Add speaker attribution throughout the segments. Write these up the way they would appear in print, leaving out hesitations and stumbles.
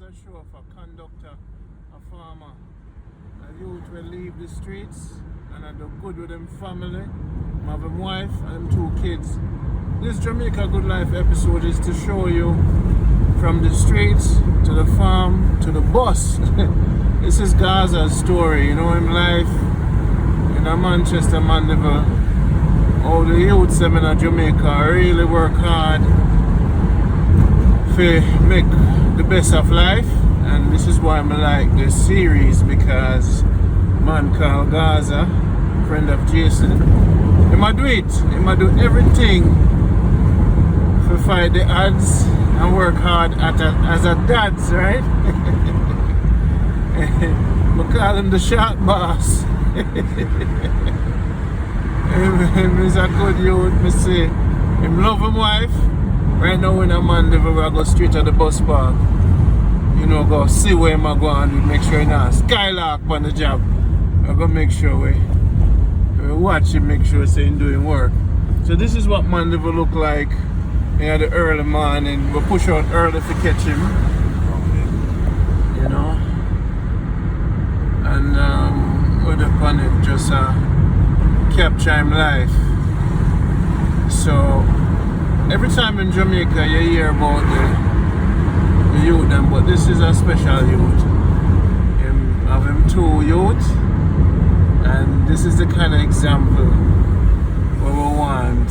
Speaker 1: another show of a conductor, a farmer. A youth will leave the streets and I do good with them family. I have a wife and 2 kids. This Jamaica Good Life episode is to show you from the streets to the farm to the bus. This is Gaza's story, you know, him life in a Manchester, Mandeville. All the youths in Jamaica really work hard to make the best of life, and this is why I like this series, because man called Gaza, friend of Jason, he might do it, he might do everything to fight the odds and work hard as a dads, right? We call him the shot boss. Him is a good youth, me say. Him love him wife. Right now in a Mandeville, I go straight to the bus park. You know, go see where I'm going to make sure he's not skylark on the job. I go make sure we watch him, make sure he's doing work. So this is what Mandeville look like in the early morning. We push out early to catch him. You know. And we're upon it, just capture him life. So every time in Jamaica you hear about the youth them, but this is a special youth. Have him 2 youth, and this is the kind of example where we want.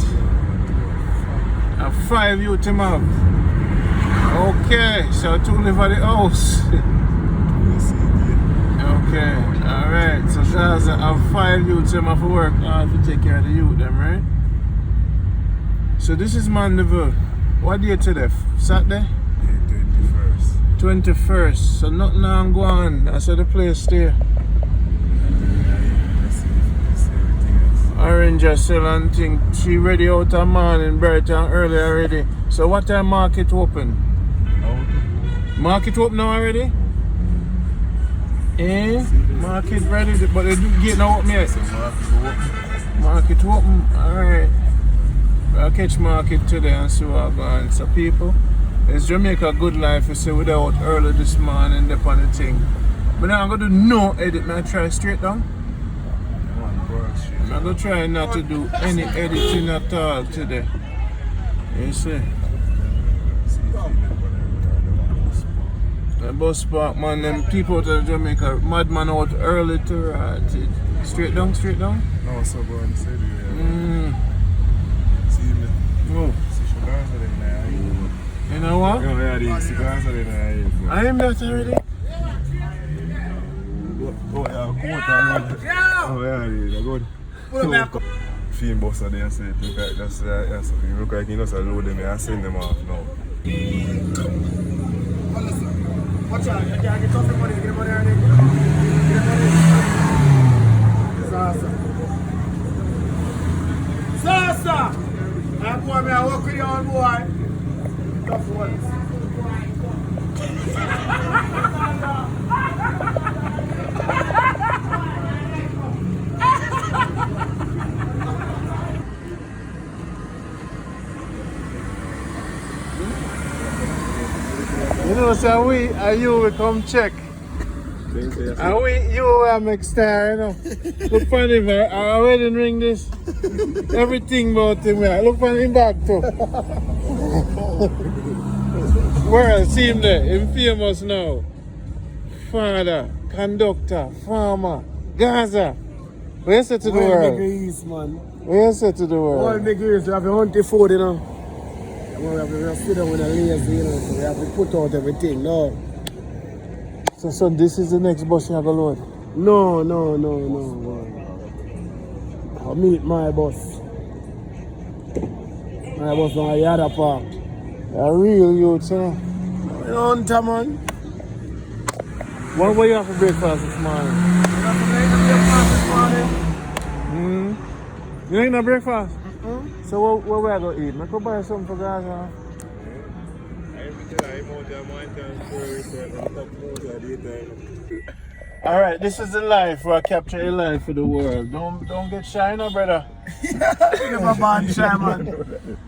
Speaker 1: 5 youth him up. Okay, so 2 live at the house. Okay, alright, so Gaza have 5 youths him have to work hard to take care of the youth them, right? So this is Mandeville. What day today? Saturday?
Speaker 2: Yeah, 21st.
Speaker 1: 21st. So nothing on go on. That's the place there. Orange are still and thing. She ready out of morning, bright and early already. So what time market open? Market open now already? Eh? Market ready, but they do get no open yet. Market open. Alright. I'll catch market today and see what I'm going. So people, it's Jamaica Good Life. We say without early this morning up on the thing. But now I'm going to do no edit. I'm going to try straight down. I'm going to try not to do any editing at all today. You see? The bus park, man, them people out of Jamaica, madman out early to ride it. Straight down, straight down?
Speaker 2: No, so go on the side here.
Speaker 1: Oh. You know what?
Speaker 2: Yeah, the cigars are in there.
Speaker 1: I am that already.
Speaker 2: Oh, yeah, come on, oh, yeah, they're good. Film boss are there, so it look like that's something. Look like you know, so load them and send them off now.
Speaker 3: Watch out, you can't get off the money, get money already. Sasa! I'm going to work with you on boy. Tough ones.
Speaker 1: You know, so we and you will come check. And you are make star, you know. Look for him, I wedding ring this. Everything about him, look for him back too. World, see him there, him famous now. Father, conductor, farmer, Gaza. Where you say to the world?
Speaker 3: All degrees, man.
Speaker 1: Where you say to the world?
Speaker 3: All degrees, we have to hunt the food, you know. We have to sit down with a lazy, you know, so we have to put out everything, no.
Speaker 1: So this is the next bus you have to load?
Speaker 3: No. I'll meet my boss. My boss on the other park.
Speaker 1: A real youth, you know.
Speaker 3: Hunter, man.
Speaker 1: What were you have for breakfast this morning? You ain't no breakfast? So what we are going to eat? I could buy something for Gaza. Alright, this is the life where I capture a life for the world. Don't get shy now, brother.
Speaker 3: Never born shy, man.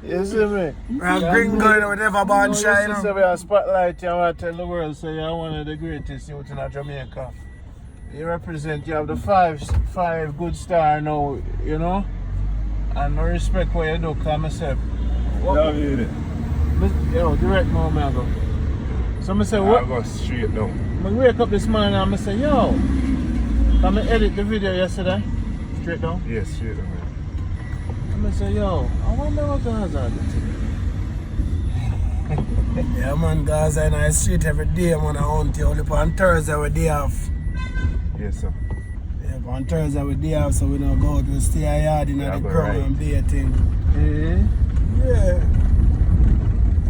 Speaker 1: You see me?
Speaker 3: We're gringo, we never born shy,
Speaker 1: You
Speaker 3: no.
Speaker 1: see, we are spotlight you, I want to tell the world, so you're one of the greatest youth in Jamaica. You represent, you have the five good star now, you know? And I respect what you do, cause myself.
Speaker 2: Love you.
Speaker 1: Yo, direct now, I go. So I say, what?
Speaker 2: I go straight down.
Speaker 1: I wake up this morning and I say, yo, can I edit the video yesterday? Straight down?
Speaker 2: Yes, straight down.
Speaker 1: And I say, yo, I wonder what Gaza did.
Speaker 3: Yeah, man, Gaza in the street every day, man, I hunt you. Only on Thursday we day off.
Speaker 2: Yes, sir.
Speaker 3: Yeah, on Thursday we day off, so we don't go out. We stay a yard in the ground and be a thing. Yeah.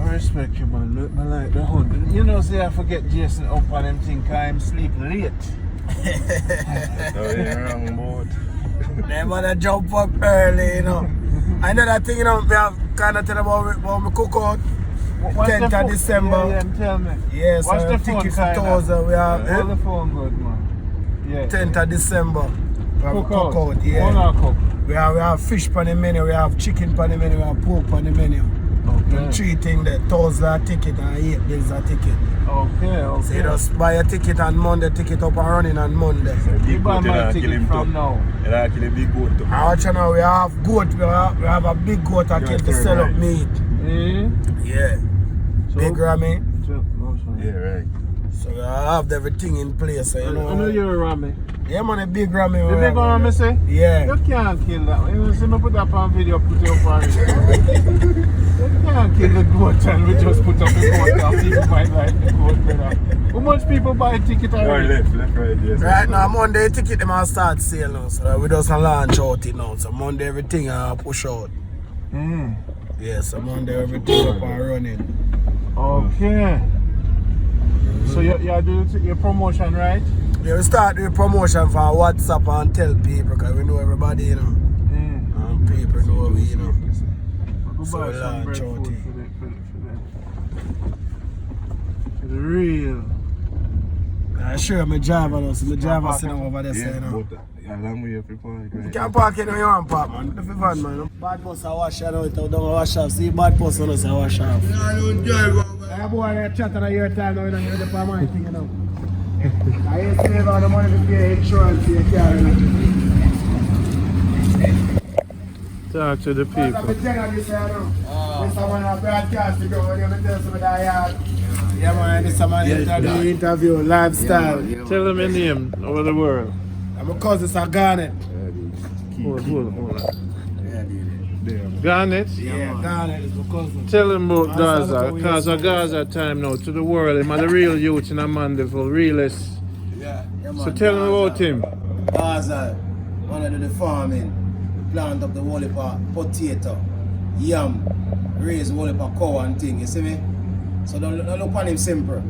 Speaker 1: I respect you, man. Look, I like the hunt. You know, say I forget Jason up on him think I'm sleep late.
Speaker 2: No, you're wrong boat.
Speaker 3: Never jump up early, you know. Another thing, you know, we have kind of tell about my cookout. 10th of December.
Speaker 1: Yeah, tell me.
Speaker 3: Yes,
Speaker 1: What's the phone
Speaker 3: tickets for
Speaker 1: kind
Speaker 3: 1,000. We have
Speaker 1: Hold the phone good, man. Yeah.
Speaker 3: 10th of December. We have cookout, yeah.
Speaker 1: What cook?
Speaker 3: We have fish on the menu, we have chicken on the menu, we have pork on the menu.
Speaker 1: Okay.
Speaker 3: 3 things there, 1,000 ticket and 8 bills a ticket.
Speaker 1: Okay.
Speaker 3: So you just buy a ticket on Monday, ticket up and running on Monday.
Speaker 1: You buy my ticket from now.
Speaker 2: And I kill a big goat.
Speaker 3: Now we have goat, we have a big goat I came to sell up meat. Yeah.
Speaker 1: So,
Speaker 3: Big Rami.
Speaker 2: Yeah, right.
Speaker 3: So we have everything in place, so you know.
Speaker 1: I know you're a Rami.
Speaker 3: Yeah, man, a big Rami.
Speaker 1: The big Rami say?
Speaker 3: Yeah.
Speaker 1: You can't kill that one. You see me put that on video, put it up on it. You can't kill the goat and we just put up the goat and people buy like the goat, brother. How much people buy a ticket already?
Speaker 2: Left, right, yes.
Speaker 3: Right now, Monday ticket them all start sale now, so we just launch out it now. So Monday everything push out. Yeah, so Monday everything up and running.
Speaker 1: Okay. So you do your promotion, right?
Speaker 3: Yeah, we start doing promotion for WhatsApp and tell people because we know everybody, you know. And people know we, you know. So we launch out it.
Speaker 1: For the real.
Speaker 3: I'm sure my driver knows, my driver sitting over there, so, you know.
Speaker 2: Yeah, long way up your park, right?
Speaker 3: You can't park anywhere you want to park, man. If you van, man. Bad bus I wash out, don't wash off. See, bad bus on us I wash off. Yeah, don't drive over. Yeah, boy, I chat on your time now, you know, you're the for my thing, you know. I ain't save all the money to pay insurance for your car, you know.
Speaker 1: Talk to the people.
Speaker 3: I'm telling you, sir, no. This someone a broadcast to go when you tell some of that yard. Yeah, man, this someone interview, lifestyle.
Speaker 1: Tell them your name over the world.
Speaker 3: I'm a cousin, a Garnet.
Speaker 1: Hold on. Garnet?
Speaker 3: Yeah, Garnet is my cousin.
Speaker 1: Tell them about Gaza, because of Gaza time now to the world. Him are the real youth in Mandeville, realest.
Speaker 3: Yeah, man,
Speaker 1: So tell them about him.
Speaker 3: Gaza, when I do the farming, plant up the whole heap of potato, yam, raise whole heap of cow and thing, you see me? So don't look on him simple.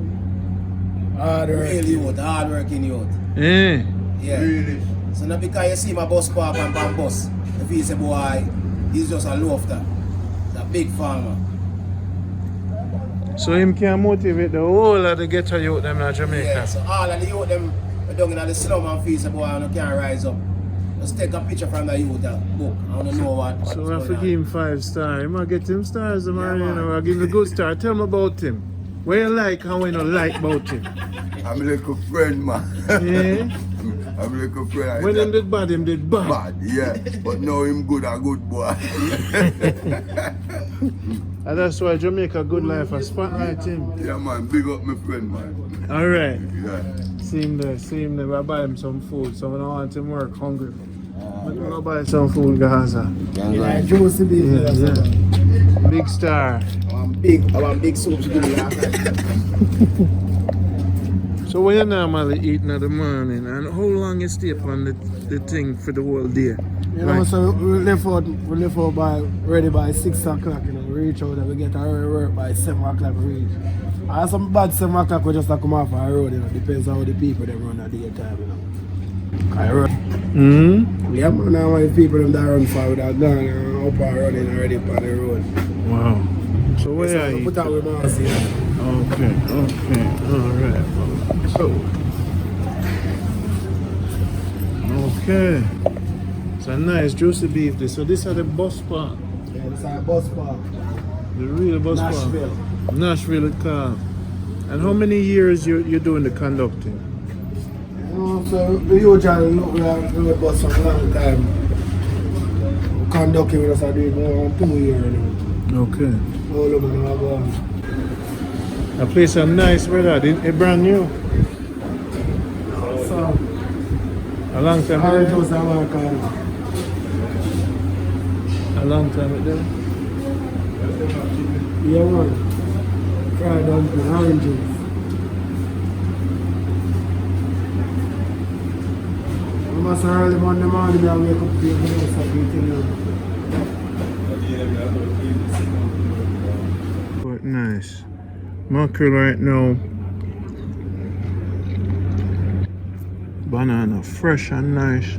Speaker 3: Real youth, hard working youth. Yeah. Really? So not because you see my bus park and bus, if he's a boy, he's just a loafer. He's a big farmer.
Speaker 1: So him can motivate the whole of the ghetto youth them in Jamaica.
Speaker 3: Yeah, so all of the youth them down in the slum and fees a boy and can't rise up. Just take a picture from the youth book. I want to know what.
Speaker 1: So I forgive him 5 stars. I might get him stars, man. You know, I give him a good star. Tell me about him. What you like and what you don't like about him.
Speaker 4: I'm like a friend, man.
Speaker 1: Yeah?
Speaker 4: I'm like a friend.
Speaker 1: When him did bad, him did bad.
Speaker 4: Bad, yeah. But now him good, a good boy.
Speaker 1: And that's why Jamaica Good Life has spotlight him.
Speaker 4: Yeah, man. Big up my friend, man.
Speaker 1: Alright.
Speaker 4: Yeah.
Speaker 1: See him there. I buy him some food. So I don't want him work hungry. I'm gonna buy some food, Gaza.
Speaker 3: Yeah, juicy business.
Speaker 1: Yeah. Big star.
Speaker 3: I want big soup to give me last night.
Speaker 1: So what you normally eating in the morning and how long you stay on the thing for the whole day?
Speaker 3: You know, so we left out ready by 6 o'clock, you know, we reach out and we get our work by 7 o'clock we reach. And some bad 7 o'clock we just come off our road, you know, depends on how the people they run at the time, you know. I run. Yeah, man, now the people them that run for that gone up and running already on the road.
Speaker 1: Wow. So where are you?
Speaker 3: Put out with Marcy.
Speaker 1: Okay, alright. So Okay. It's a nice juicy beef. So this are the bus park.
Speaker 3: Yeah, this is a bus park.
Speaker 1: The real bus
Speaker 3: Nashville.
Speaker 1: park. Nashville car. And how many years you're doing the conducting?
Speaker 3: So we usually look at the bus for a long time. Conducting with us I do more than 2 years now.
Speaker 1: Okay.
Speaker 3: All over the world.
Speaker 1: The place is nice, brother. It's brand new.
Speaker 3: So,
Speaker 1: A long time
Speaker 3: I
Speaker 1: ago.
Speaker 3: just work on
Speaker 1: A long time ago.
Speaker 3: yeah, man. Fried dumpling, oranges. I must early Monday morning I wake up to the house and eating it.
Speaker 1: But nice. Mackerel right now. Banana fresh and nice.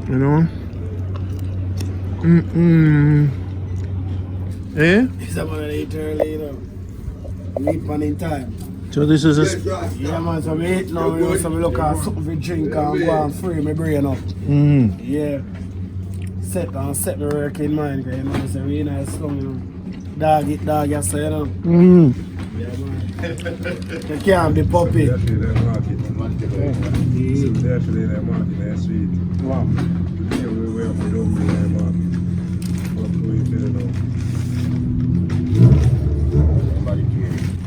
Speaker 1: You know? Eh?
Speaker 3: It's about to eat early, you know. Meat pan in time.
Speaker 1: So this is a
Speaker 3: Yeah, man, so we eat now, you know, so we look at something to drink and go and free my brain up. Yeah. Set my work in mind, because you know, it's a really nice song, you know. Dog eat dog, you say, you know. Yeah, man. You can't be puppy.
Speaker 2: They actually in the market. They actually in the market, they're sweet.
Speaker 1: wow.
Speaker 2: Yeah, we have to go to the market. What do we feel now?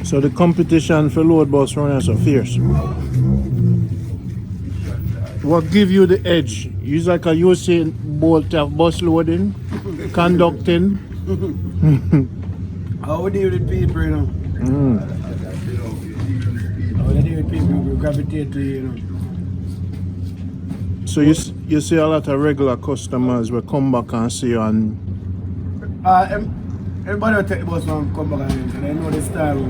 Speaker 1: So the competition for load bus runners are fierce. What give you the edge? Use like a Usain Bolt of bus loading, conducting.
Speaker 3: How we deal with people, you know? How we deal with people who gravitate to you, you know?
Speaker 1: So you see a lot of regular customers will come back and see you and
Speaker 3: Everybody will take the bus and come back and they know the style.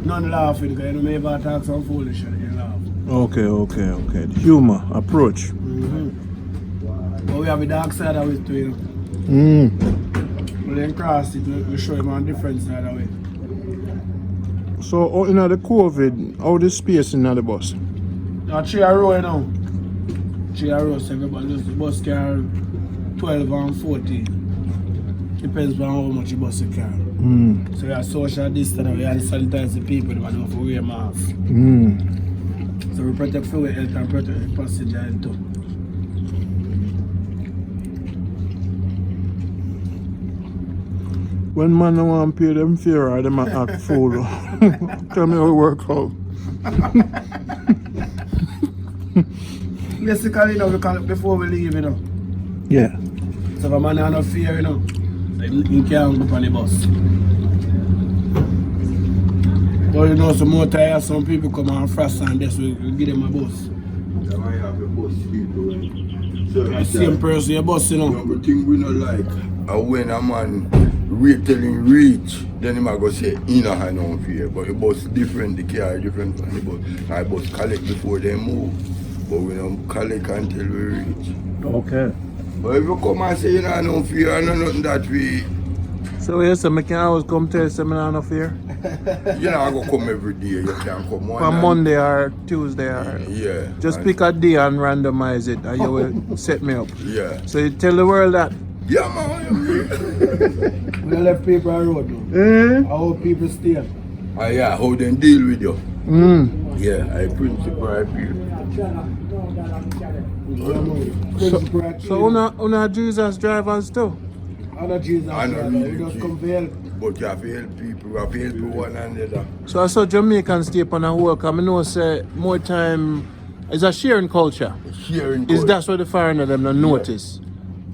Speaker 3: None laughing, because you know, maybe I talk some foolish and they laugh.
Speaker 1: okay. The humor approach.
Speaker 3: But we have a dark side of it too, you know. When they cross it, we show them on different side of it.
Speaker 1: So in the COVID, how the space in the bus?
Speaker 3: Now 3 row, you know. 3 rows, everybody just the bus carry 12 and 14. Depends on how much the bus carry. So we have social distance, we have to sanitize the people, they don't have to wear masks. So we protect fuel health and protect the passenger health too.
Speaker 1: When man don't want to pay them fare, or them act fool. Tell me how it work out.
Speaker 3: Basically, you know, we call it before we leave, you know.
Speaker 1: Yeah.
Speaker 3: So if a man has no fear, you know, he can't go on the bus. But you know, some more tired, some people come and frost and this we give them a bus. The same person, your bus, you know.
Speaker 4: The thing we not like, when a man wait till him reach, then he might go say, he no have no fear. But the bus different, the car different from the bus. I bus collect before they move, but we don't collect until we reach.
Speaker 1: Okay.
Speaker 4: But if you come and say you don't have no fear, I know nothing that we,
Speaker 1: So yes, I can always come to a seminar no fear?
Speaker 4: you know, I go come every day, you can come one
Speaker 1: On
Speaker 4: night.
Speaker 1: Monday or Tuesday or
Speaker 4: Yeah.
Speaker 1: just pick a day and randomize it and you will set me up.
Speaker 4: Yeah.
Speaker 1: So you tell the world that.
Speaker 4: Yeah, man.
Speaker 3: We don't let people on road now. How people stay.
Speaker 4: Yeah, how they deal with you. Yeah, I principle, I feel.
Speaker 1: So una Jesus drivers too?
Speaker 3: I'm not Jesus,
Speaker 4: I know
Speaker 3: we
Speaker 4: really
Speaker 3: just come to help.
Speaker 4: But you have to help people, you have to help one another.
Speaker 1: So I saw Jamaicans stay upon a work. I know say more time is a sharing culture.
Speaker 4: Sharing
Speaker 1: Is that what the foreigner them don't notice?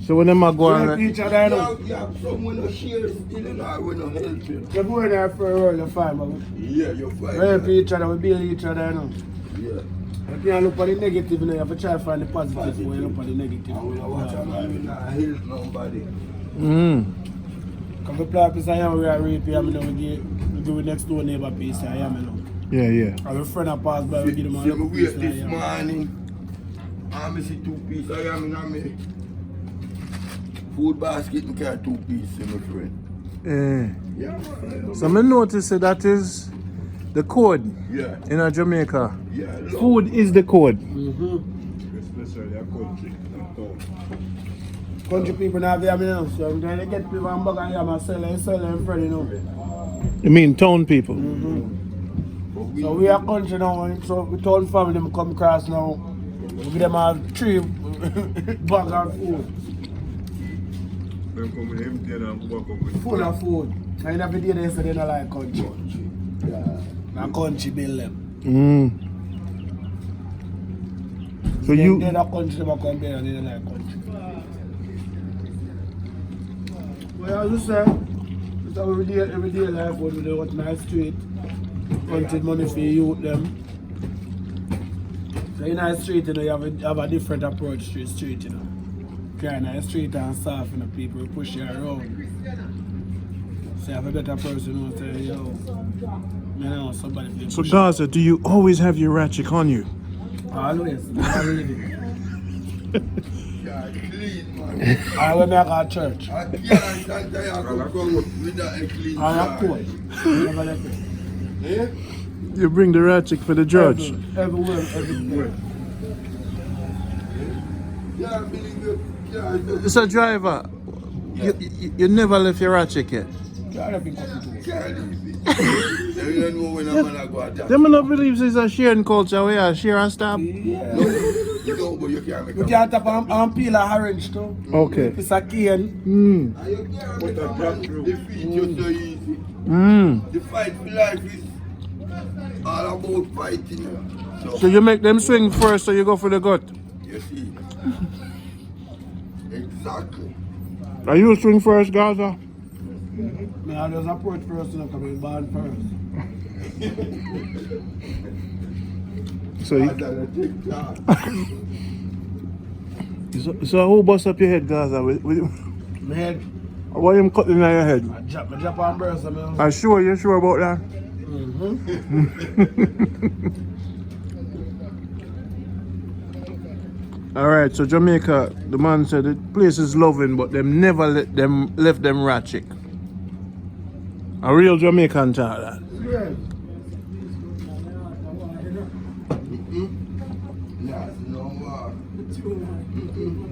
Speaker 1: So when them a go
Speaker 3: We help
Speaker 1: on
Speaker 3: each other, you know.
Speaker 4: Yeah, someone who shares still in our way, no help you.
Speaker 3: You're going there for a while, you're fine, but we
Speaker 4: Yeah, you're fine.
Speaker 3: help each other, we build each other, you know.
Speaker 4: Yeah.
Speaker 3: You can't look at the negative, you know. You have to try to find the positive when you look at the negative.
Speaker 4: I will watch out, I will not help nobody.
Speaker 3: Because the purpose I am, we are rape, I mean, we do the next door neighbor piece, I am, you know.
Speaker 1: Yeah.
Speaker 3: And a friend that passed by, we give them a
Speaker 4: See,
Speaker 3: little
Speaker 4: me
Speaker 3: piece,
Speaker 4: wait
Speaker 3: I
Speaker 4: this
Speaker 3: am.
Speaker 4: morning. I see 2 pieces. I am in a me food basket and carry 2 pieces, my friend. Yeah, man.
Speaker 1: So I notice that is the code
Speaker 4: Yeah.
Speaker 1: in Jamaica.
Speaker 4: Yeah, love.
Speaker 1: Food is the code.
Speaker 2: necessarily a country, not town.
Speaker 3: Country people now have yam, you know. So when they get people and bug and yam and sell them friend, you know.
Speaker 1: You mean town people?
Speaker 3: So we are country now, so we town family them come across now. We give them a 3 bag of food.
Speaker 2: Them come with empty and walk up with
Speaker 3: Full of food. And every day they say they don't like country. Yeah. Now country build them.
Speaker 1: So you
Speaker 3: They're not country, they come there and they don't like country. Well, as you say, it's every day life when we do what nice street. Wanted money for youth them. So in a street, you know, you have a different approach to the street, you know. Kind of street and soft, you know, people push you around. So you have a better person who say, yo, you know, somebody.
Speaker 1: So Gaza, do you always have your ratchet on you?
Speaker 3: Always. Always.
Speaker 4: Yeah, clean, man.
Speaker 3: I will make a church.
Speaker 4: I can't stand there and come without a clean
Speaker 3: I am
Speaker 4: jar.
Speaker 3: cool. Never let it.
Speaker 4: Eh?
Speaker 1: You bring the ratchet for the judge.
Speaker 3: Everywhere.
Speaker 4: Yeah, I believe you. Yeah,
Speaker 1: So driver, you never left your ratchet yet?
Speaker 4: can't leave it. You don't know when I'm gonna go attack.
Speaker 1: Them not believe it's a sharing culture where you share and stop.
Speaker 3: Yeah.
Speaker 4: No, you don't, but you can't make
Speaker 3: We can't tap and peel a orange too.
Speaker 1: Okay.
Speaker 3: It's a cane.
Speaker 4: And you can't make a defeat you so easy. The fight for life is all about fighting.
Speaker 1: So you make them swing first, so you go for the gut.
Speaker 4: You see? Exactly.
Speaker 1: Are you swing first, Gaza?
Speaker 3: Me I just approach first, you know, coming born first.
Speaker 1: So,
Speaker 4: I gotta take that.
Speaker 1: so who bust up your head, Gaza?
Speaker 3: My head,
Speaker 1: Why you cutting in your head?
Speaker 3: I drop on burst, man.
Speaker 1: Are you sure about that? Alright, so Jamaica, the man said the place is loving, but them never left them ratchet. A real Jamaican talk that.
Speaker 3: Yeah.
Speaker 4: Yeah, no more.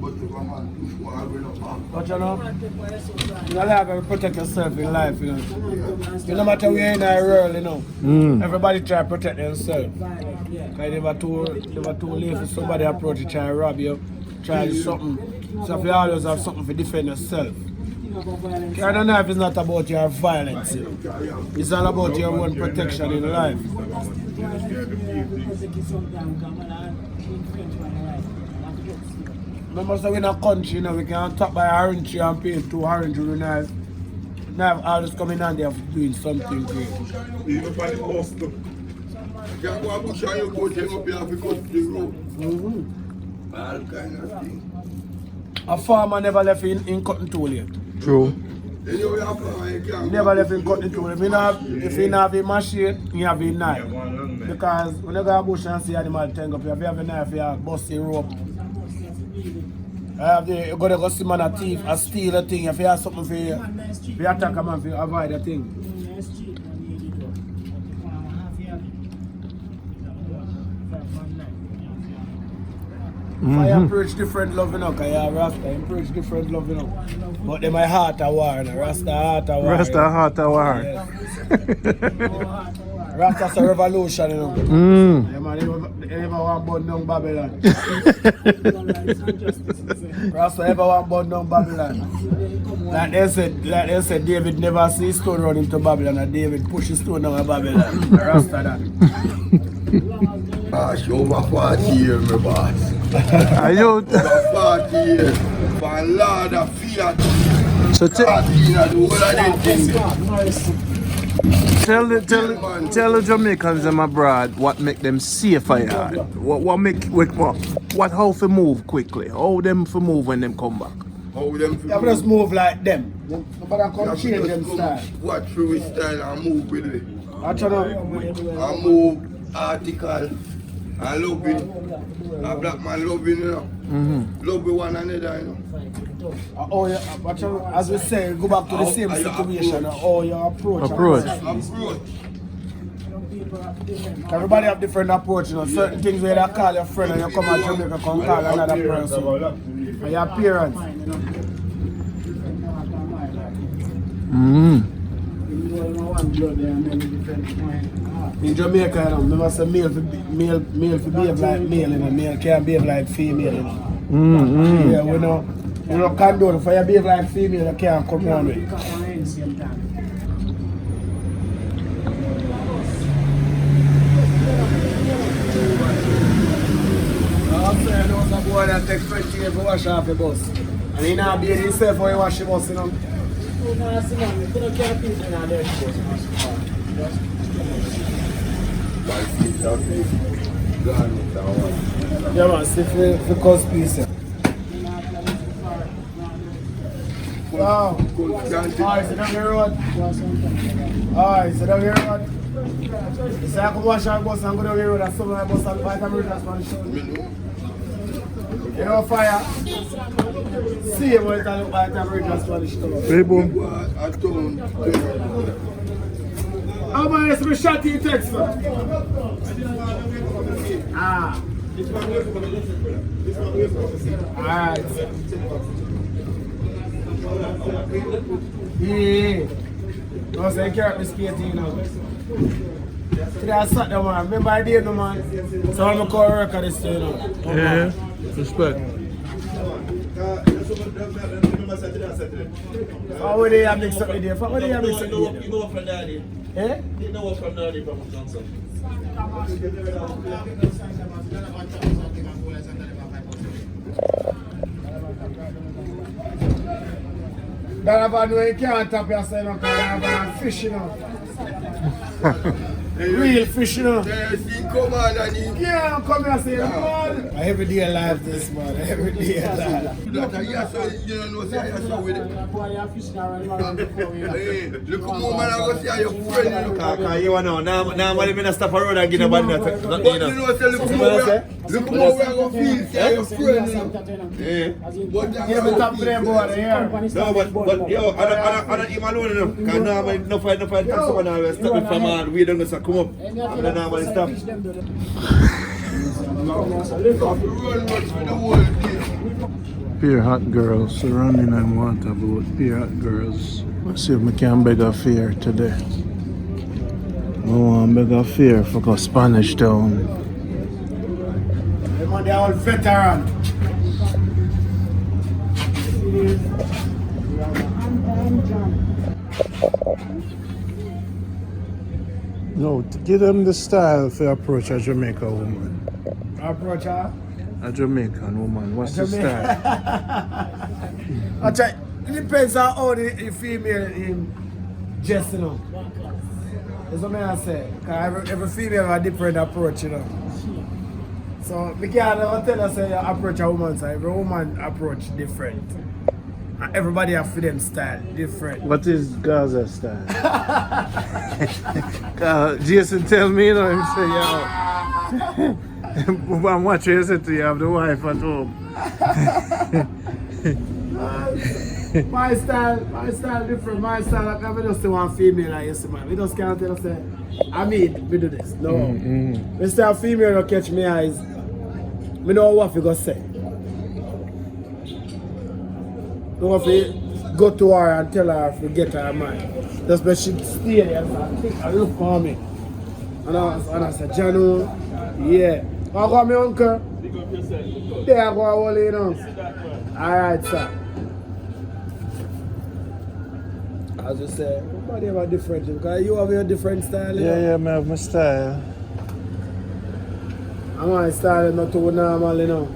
Speaker 4: But if I'm on,
Speaker 3: But you know, you gotta protect yourself in life, you know. No matter where in the world, you know, everybody try to protect themselves. Because they were too late for somebody approach you, try to rob you, try to do something. So if you always have something to defend yourself. I don't know if it's not about your violence, you know. It's all about your own protection in life. Remember, so in a country, you know, we can top by orange tree and paint 2 orange really nice. Now, always coming on there doing something great.
Speaker 2: Even for the bus too.
Speaker 4: you can't go and push on your coat, you have to go to the road. All kind of things.
Speaker 3: A farmer never left in cutting tool yet.
Speaker 1: True.
Speaker 4: Then you have to, you can't
Speaker 3: Never left in cutting tool. If you have a machine, you have a knife. Because when you go to bush and see animal tank up, if you have a knife, you have bust a rope. You gotta go see man a thief, a steal a thing. If you have something for you attack a man, for you avoid the thing. I approach different love, you know, because you have Rasta, I approach different love, you know. But then my heart a war, you know. Rasta heart a war.
Speaker 1: Rasta heart a war.
Speaker 3: Yes. Rasta's a revolution, you know. Yeah, man, you ever want to burn down Babylon? Rasta ever want to burn down Babylon? Like they said, David never see stone run into Babylon, and David push his stone down Babylon. Rasta that.
Speaker 4: Gosh, over 40 years, my boss.
Speaker 1: Are you?
Speaker 4: Over 40 years. For a lot of fiat.
Speaker 1: So
Speaker 4: God, you know, the whole of them things.
Speaker 1: tell the Jamaicans them abroad what make them safer yard. What how to move quickly. How them to move when them come back.
Speaker 4: How them
Speaker 3: You have to just move like them. Nobody come
Speaker 4: You
Speaker 3: change
Speaker 4: have to
Speaker 3: them
Speaker 4: just
Speaker 3: style.
Speaker 4: watch through his style and move with it.
Speaker 3: Actually,
Speaker 4: And move article and loving. A black man loving, you know. Love with one another, you know.
Speaker 3: as we say, go back to the same situation. How you approach.
Speaker 1: Approach.
Speaker 4: Approach.
Speaker 3: Everybody have different approach, you know. Certain things where they call your friend and you come to Jamaica, come call another person. And your parents. In Jamaica, you know, we must say male for behave like male, you know. Male can't behave like female, you know. Yeah, we don't condone. For you behave like female, you can't come around with. There was a boy that takes 20 years to wash off the bus. And he now being himself when he wash the bus, you know. Yeah man, see for cause peace. Wow. Alright, so down the road. Alright, so down the road. So I can wash our bus and go down the road and some of my bus and fight and read for the show. You know fire? See what it look like and read for the show.
Speaker 2: Hey, boom.
Speaker 3: How many is my shot in text for? Ah. Alright. Yeah. No, so you can't be skating, you know. Today I sat there, man. Remember I did, no, man. So I'm going to call work at this, you know.
Speaker 1: Yeah, respect.
Speaker 3: How would they have mixed up the day? What would they have mixed up the day?
Speaker 5: You know from Daddy?
Speaker 3: Eh?
Speaker 5: You know from Daddy from Johnson?
Speaker 3: That about you can't tap yourself, you know, because you have fish, you know. Real fish, you know.
Speaker 4: Yes, he come on and he...
Speaker 3: Yeah, come here and say, man. Every day alive this, man. Every day alive.
Speaker 4: That you don't know, say you saw with it. Hey, look how more man I go see how your friend, you know.
Speaker 5: Because you know, now I'm going to stop a road and get a bad net.
Speaker 4: But you know, say, look how more we are going to feel, see how your friend, you know. But
Speaker 3: Yeah, but top play board here.
Speaker 5: No, but yo, I don't even alone enough. Because now I'm no fight, someone always stop me from all. We don't go say, come up. And then I'm going to stop.
Speaker 1: Pure hot girls surrounding and water boat. Pure hot girls. Let's see if I can beg a fare today. I want to beg a fare for Spanish Town.
Speaker 3: Them are the old veteran.
Speaker 1: No, give them the style for approach a Jamaican woman.
Speaker 3: Approach her.
Speaker 1: A Jamaican woman. What's the style?
Speaker 3: I try. It depends on how the female in just, you know. That's what I say. Because every female have a different approach, you know. So we can't never tell us say you approach a woman, so every woman approach different. And everybody have for them style different.
Speaker 1: What is Gaza style? Jason tell me, you know, him say, yo. I'm watching you say to you, have the wife at home.
Speaker 3: my style different. My style, like, I just want female like yes, man. We just can't tell us say, I mean, we do this. No. We say a female will catch me eyes. I know what we go say. Don't want to go to her and tell her to get her mind. That's why she stay there and look for me. And I said, Janu, yeah. How come my uncle? There I go, all you know. Alright, sir. As you say, everybody have a different, because you have your different style. You know?
Speaker 1: Yeah, I have my style.
Speaker 3: And my style is not too normal, you know.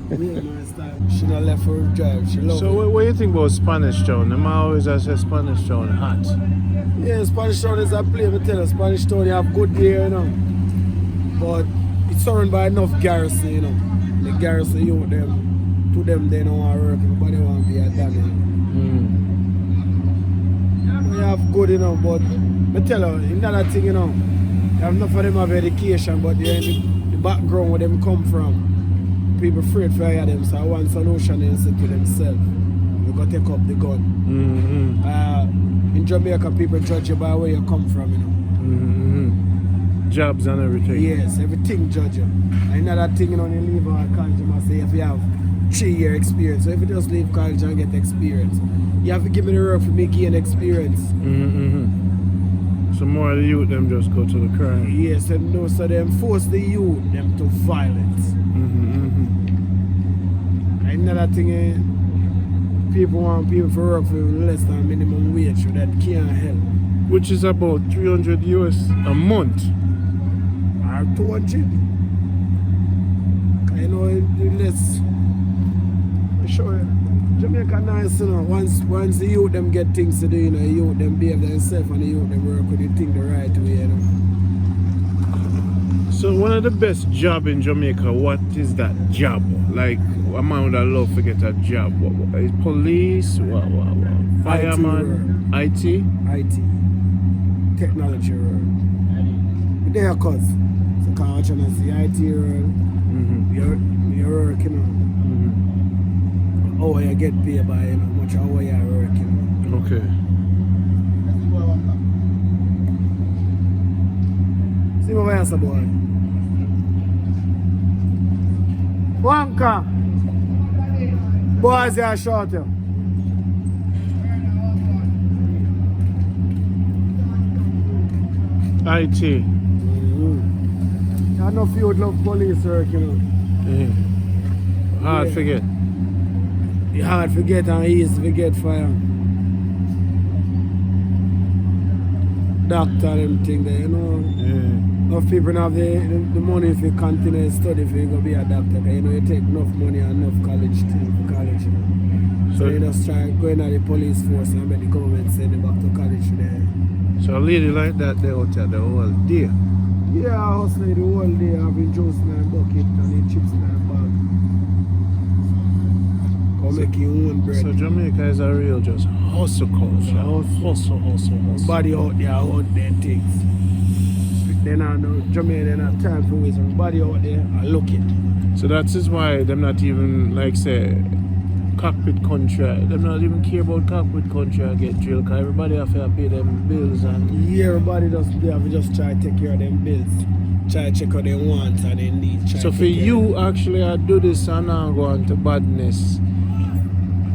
Speaker 3: Yeah, my style. She not left for drive, she love
Speaker 1: So what do you think about Spanish Town? Them always say Spanish Town hot.
Speaker 3: Yeah, Spanish Town is a place, I tell you. Spanish Town, you have good gear, you know. But it's surrounded by enough garrison, you know. The garrison, you them, to them, they don't want to work. Everybody want to be a daddy. You have good, you know, but I tell you, in that thing, you know, you have enough of them have education, but they're in the background where them come from. People afraid to hire them, so one solution is to themselves. You got to take up the gun. In Jamaica, people judge you by where you come from, you know.
Speaker 1: jobs and everything.
Speaker 3: Yes, everything judge you. And another thing, you know, you leave our college, you must say if you have 3-year experience. So if you just leave college and get experience, you have to give me the work for me gain experience.
Speaker 1: So more of the youth them just go to the crime.
Speaker 3: Yes, and no, so them force the youth them to violence. And another thing, people want people to work for less than minimum wage, so that can't help.
Speaker 1: Which is about 300 US a month.
Speaker 3: Or 200. You know, less. Sure, Jamaica nice, you know. Once the youth them get things to do, you know, the youth them behave themselves and the youth them work with the thing the right way, you know.
Speaker 1: So one of the best job in Jamaica, what is that job? Like a man would have love to get a job. What is police? What? Fireman? IT?
Speaker 3: IT. Technology world. They are cause. So cause you see IT world. You're working on. Oh, you get paid by how much hour you're working.
Speaker 1: Okay.
Speaker 3: See what I say, boy. Wanka. Boys, they are short.
Speaker 1: IT.
Speaker 3: I know if you would love police work, you know.
Speaker 1: Hard forget.
Speaker 3: It's hard to get and easy to get fire. Doctor them thing there, you know. Enough people have the money if you continue to study if you go be a doctor. You know, you take enough money and enough college thing for college, you know. So you just try going at the police force and make the government send you back to college there.
Speaker 1: So a lady like that they out there the whole day.
Speaker 3: Yeah, I hustle the whole day having juice in my bucket and the chips in my bag. Come make your own bread.
Speaker 1: So Jamaica is a real just hustle culture. Hustle.
Speaker 3: Body out there things. Then I know Jamaica they not time for waste. Everybody out there are looking.
Speaker 1: So that is why them not even like say cockpit country. Them not even care about cockpit country and get drilled because everybody have to pay them bills and
Speaker 3: Yeah, everybody they have to just try to take care of them bills. Try to check out their wants and their needs.
Speaker 1: so for you actually I do this and now go on to badness.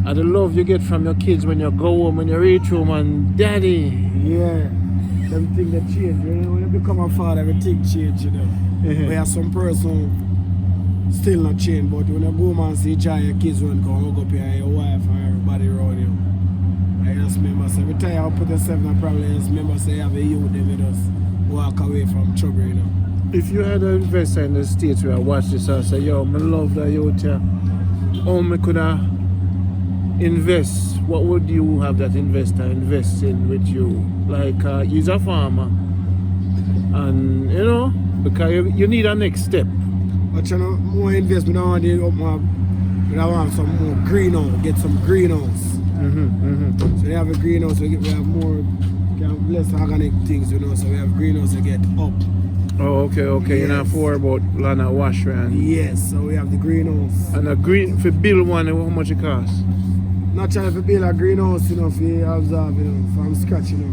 Speaker 1: And the love you get from your kids when you go home and you reach home and daddy.
Speaker 3: Yeah. Everything that change. You know, when you become a father, everything change, you know. We have some person still not change, but when you go home and see your kids when you hug up here and your wife and everybody around you. I just remember, so every time I put yourself in a problem, I just remember say you have a youth, they just walk away from trouble, you know.
Speaker 1: If you had an investor in the States where I watch this and say, yo, I love that youth here. How me could I invest? What would you have that investor invest in with you? Like, he's a farmer. And, you know, because you need a next step.
Speaker 3: But you know, more investment, I want to want some more greenhouse, get some greenhouse. So we have a greenhouse, we have more, we have less organic things, you know, so we have greenhouse to get up.
Speaker 1: Oh, okay.
Speaker 3: Yes.
Speaker 1: You know, for about land of wash and
Speaker 3: Yes, so we have the greenhouse.
Speaker 1: and a green for build one, how much it costs?
Speaker 3: Not trying to build a greenhouse, you know, for observe, you know, from scratch, you know.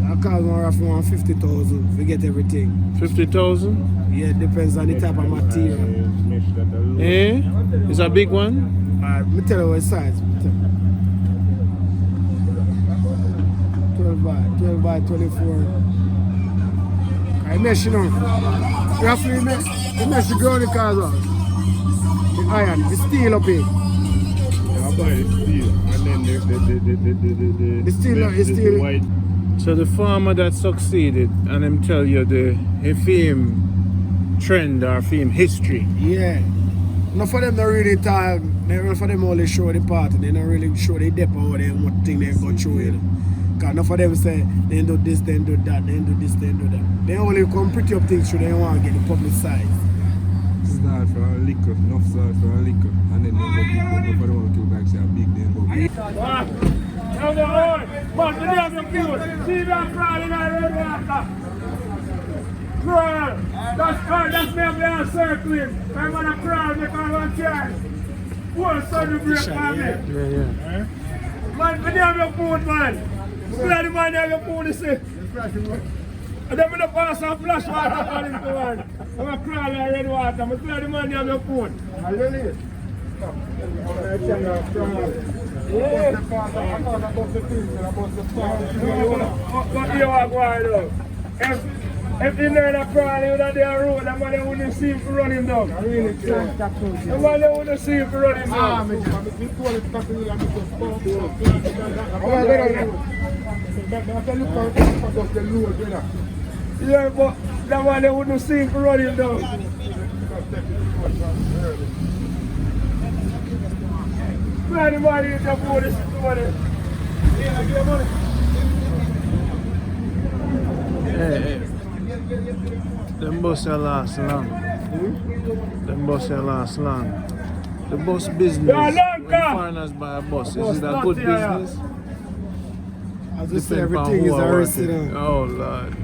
Speaker 3: That costs more than 150,000 to get everything.
Speaker 1: 50,000?
Speaker 3: Yeah, it depends on the type of material.
Speaker 1: Eh? Is a big one?
Speaker 3: Me tell you what size. 12 by 24. I mesh, you know. Roughly mesh the ground the cars out. The iron, the steel up here. The steel.
Speaker 2: white.
Speaker 1: So the farmer that succeeded and him tell you the film trend or film history.
Speaker 3: Yeah. Enough for them not really talk. Enough for them only show the part. They don't really show the depth of them what thing they go through, you know. Because enough of them say they do this, they do that, they do this, they do that. They only come pretty up things through, they want to get the public size.
Speaker 2: Start for a liquor, enough start for a liquor. And then they go big, but no for the one to back say a big, then go big.
Speaker 6: Tell the Lord, but the name of you, see that crawling in the red water. Crawl, that's me up there circling. I'm gonna crawl, make a one chance. Poor son to break my me.
Speaker 1: Yeah.
Speaker 6: Man, the name of food, man. Bloody man, name of food, you see. And then I'm going to pass some flash water for this man. I'm going to crawl in red water. I'm going to clear the money on your phone. I don't need it. Yeah. But you are going though. If you learn a crawl, you would have their road, the man wouldn't see him for running down. The man wouldn't see him for running down. Yeah, but the man wouldn't see him for running down. Anybody in the board is money.
Speaker 1: Hey. Them bus will last long. Them bus will last long. The bus business, when foreigners buy a bus, is it a good business?
Speaker 3: As you say, everything is a risk, you know.
Speaker 1: Oh Lord.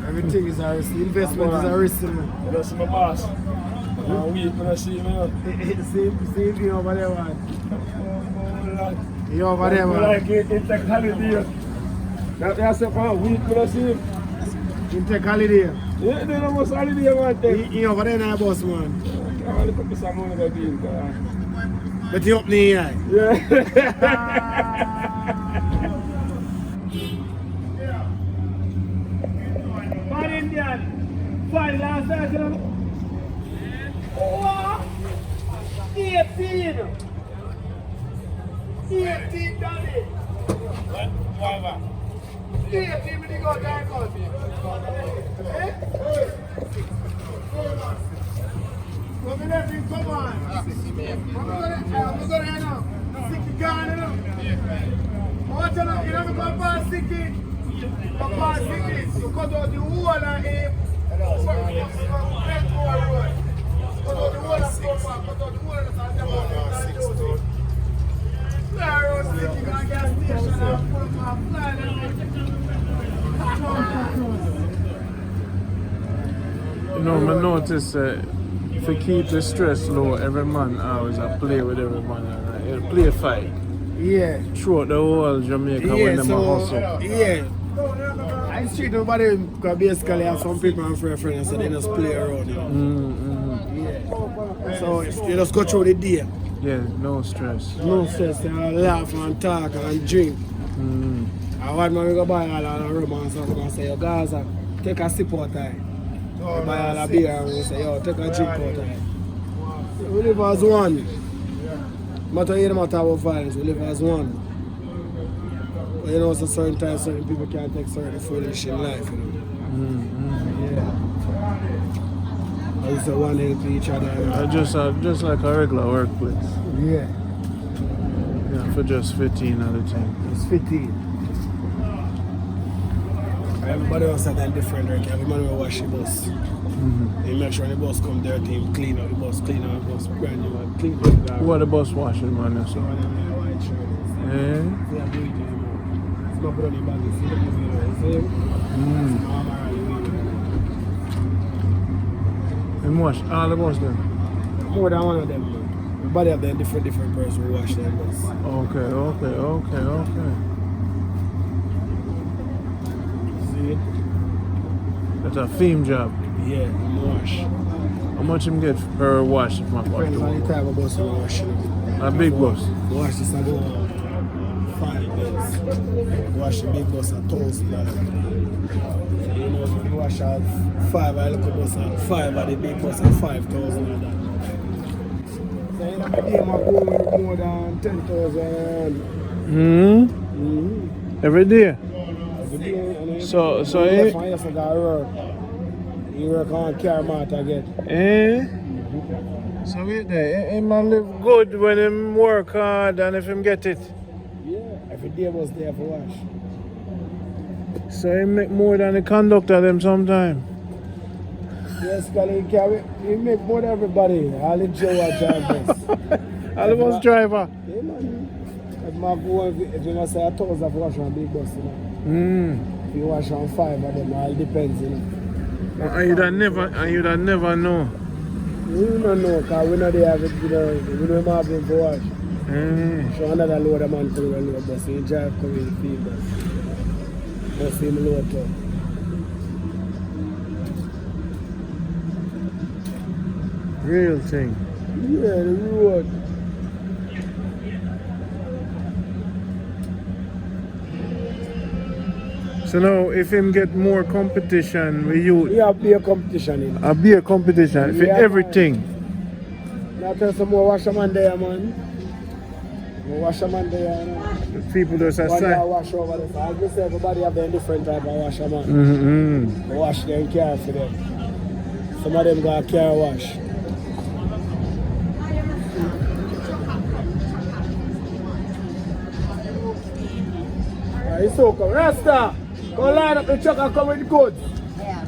Speaker 3: Everything is a risk. Investment is a risk, you know.
Speaker 6: That's my boss. Week when I see him out.
Speaker 3: See you over there, man. You over there, man.
Speaker 6: Like in tech holiday. That's a week when I see him.
Speaker 3: In tech holiday.
Speaker 6: Yeah, they almost holiday, man.
Speaker 3: You over there in our bus, man.
Speaker 6: I'll look up some money that deal.
Speaker 3: But you open the eye.
Speaker 6: Yeah. Bad Indian. Fine last night, you know. What? 18. 18, daddy. Whatever. 18 when you go down, go. Eh? Come on. I'm going to now. 60 gone, you know. Watch out, you know, go past 60. Go past 60. You cut out the whole of him.
Speaker 1: You know, I notice to keep the stress low, every man always play with every man. Play a fight.
Speaker 3: Yeah.
Speaker 1: Throughout the whole Jamaica when them hustle.
Speaker 3: Yeah. I street nobody because basically have some people and friends so they just play around, you know. Yeah. So you just go through the day.
Speaker 1: Yeah, no stress.
Speaker 3: No stress, they laugh and talk and drink. And one man we go buy all the rum and stuff and say, yo Gaza, take a sip out time. We buy all the beer and we say, yo, take a drink out time. We live as one. No matter about violence, we live as one. But you know, so certain times certain people can't take certain foolish in life, you know. Yeah. I used to want to help each other.
Speaker 1: Just like a regular workplace.
Speaker 3: Yeah.
Speaker 1: Yeah, for just 15 at a time.
Speaker 3: It's 15. Everybody else had that different work. Everybody will wash the bus. They make sure the bus come dirty, him clean up the bus, clean up the bus, brand new and clean up the car.
Speaker 1: Who are the bus washing, man? So.
Speaker 3: So them white shirt.
Speaker 1: Yeah.
Speaker 3: They are doing it anymore. It's not put on the bag, you see them, you see them?
Speaker 1: And wash all the bus then?
Speaker 3: More than one of them, man. Everybody have their different person who wash their bus.
Speaker 1: Okay.
Speaker 3: See it?
Speaker 1: That's a theme job.
Speaker 3: Yeah, wash.
Speaker 1: How much him get per wash if my wash?
Speaker 3: Depends on the type of bus you wash.
Speaker 1: A big bus.
Speaker 3: Wash this I go 5 days. Wash the big bus at $1,000. You know, if you wash out 5 at the little bus at 5 at the big bus at $5,000. So you know, my game I go more than 10,000.
Speaker 1: Every day.
Speaker 3: Every day.
Speaker 1: So
Speaker 3: you work on car mat again.
Speaker 1: So wait there, him man live good when him work hard and if him get it.
Speaker 3: Yeah, every day was there for wash.
Speaker 1: So he make more than the conductor them sometime.
Speaker 3: Yes, because he make more than everybody. All the Joe drivers.
Speaker 1: All the bus driver.
Speaker 3: Yeah, man. If you must say 1,000 for wash on big bus, you know. If you wash on 5 of them, all depends, you know.
Speaker 1: And you'd never know.
Speaker 3: We don't know, because we know they have it, you know, we don't have them for wash. So another load of man come in the load bus, so you drive come in the field bus. Just see him load up.
Speaker 1: Real thing.
Speaker 6: Yeah, the road.
Speaker 1: So now, if him get more competition with you,
Speaker 6: We have beer competition in.
Speaker 1: a beer competition for
Speaker 6: Yeah,
Speaker 1: everything.
Speaker 6: Now tell some more washerman there, man. More washerman there, you know.
Speaker 1: People just
Speaker 6: One day I
Speaker 1: aside.
Speaker 6: wash over there. So as we say, everybody have their different type of washerman.
Speaker 1: Mm-hmm.
Speaker 6: Wash them car for them. Some of them got a car wash. It's so come. Rasta! Go line up the truck and come with the goods.
Speaker 7: Yeah.